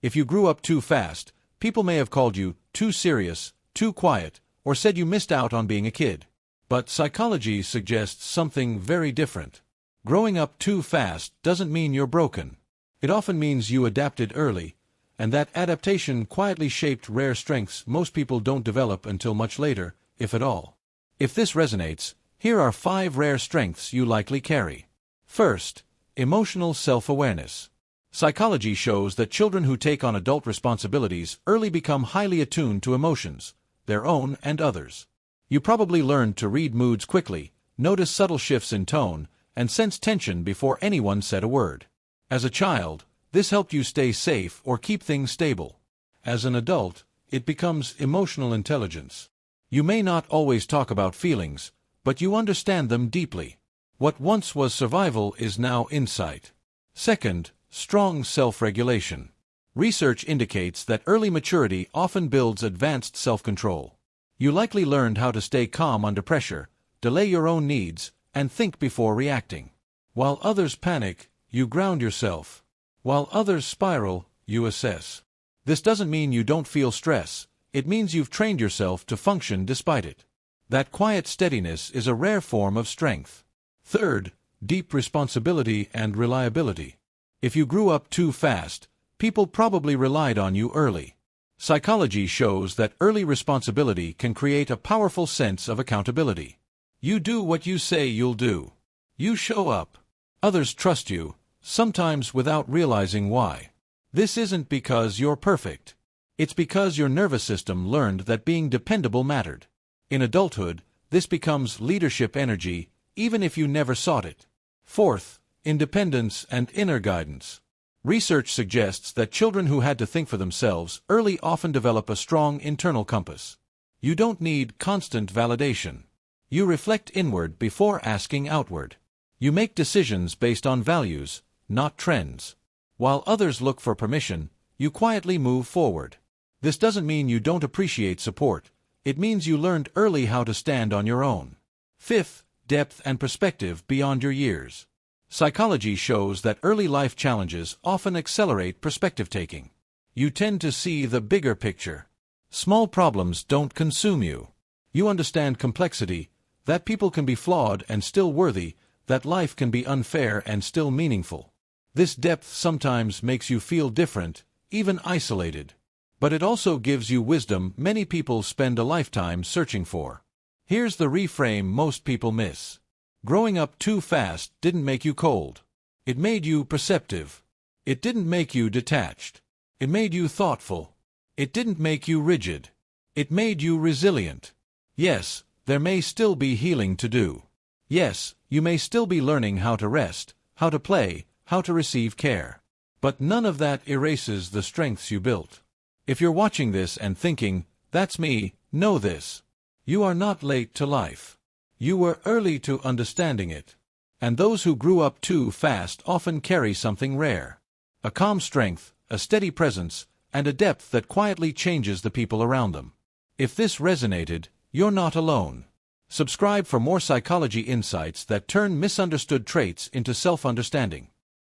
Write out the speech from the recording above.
If you grew up too fast, people may have called you too serious, too quiet, or said you missed out on being a kid. But psychology suggests something very different. Growing up too fast doesn't mean you're broken. It often means you adapted early, and that adaptation quietly shaped rare strengths most people don't develop until much later, if at all. If this resonates, here are 5 rare strengths you likely carry. First, emotional self-awareness. Psychology shows that children who take on adult responsibilities early become highly attuned to emotions, their own and others. You probably learned to read moods quickly, notice subtle shifts in tone, and sense tension before anyone said a word. As a child, this helped you stay safe or keep things stable. As an adult, it becomes emotional intelligence. You may not always talk about feelings, but you understand them deeply. What once was survival is now insight. Second, strong self-regulation. Research indicates that early maturity often builds advanced self-control. You likely learned how to stay calm under pressure, delay your own needs, and think before reacting. While others panic, you ground yourself. While others spiral, you assess. This doesn't mean you don't feel stress. It means you've trained yourself to function despite it. That quiet steadiness is a rare form of strength. Third, deep responsibility and reliability. If you grew up too fast, people probably relied on you early. Psychology shows that early responsibility can create a powerful sense of accountability. You do what you say you'll do. You show up. Others trust you, sometimes without realizing why. This isn't because you're perfect. It's because your nervous system learned that being dependable mattered. In adulthood, this becomes leadership energy, even if you never sought it. Fourth, independence and inner guidance. Research suggests that children who had to think for themselves early often develop a strong internal compass. You don't need constant validation. You reflect inward before asking outward. You make decisions based on values, not trends. While others look for permission, you quietly move forward. This doesn't mean you don't appreciate support. It means you learned early how to stand on your own. Fifth, depth and perspective beyond your years. Psychology shows that early life challenges often accelerate perspective-taking. You tend to see the bigger picture. Small problems don't consume you. You understand complexity, that people can be flawed and still worthy, that life can be unfair and still meaningful. This depth sometimes makes you feel different, even isolated. But it also gives you wisdom many people spend a lifetime searching for. Here's the reframe most people miss. Growing up too fast didn't make you cold. It made you perceptive. It didn't make you detached. It made you thoughtful. It didn't make you rigid. It made you resilient. Yes, there may still be healing to do. Yes, you may still be learning how to rest, how to play, how to receive care. But none of that erases the strengths you built. If you're watching this and thinking, "That's me," know this. You are not late to life. You were early to understanding it. And those who grew up too fast often carry something rare. A calm strength, a steady presence, and a depth that quietly changes the people around them. If this resonated, you're not alone. Subscribe for more psychology insights that turn misunderstood traits into self-understanding.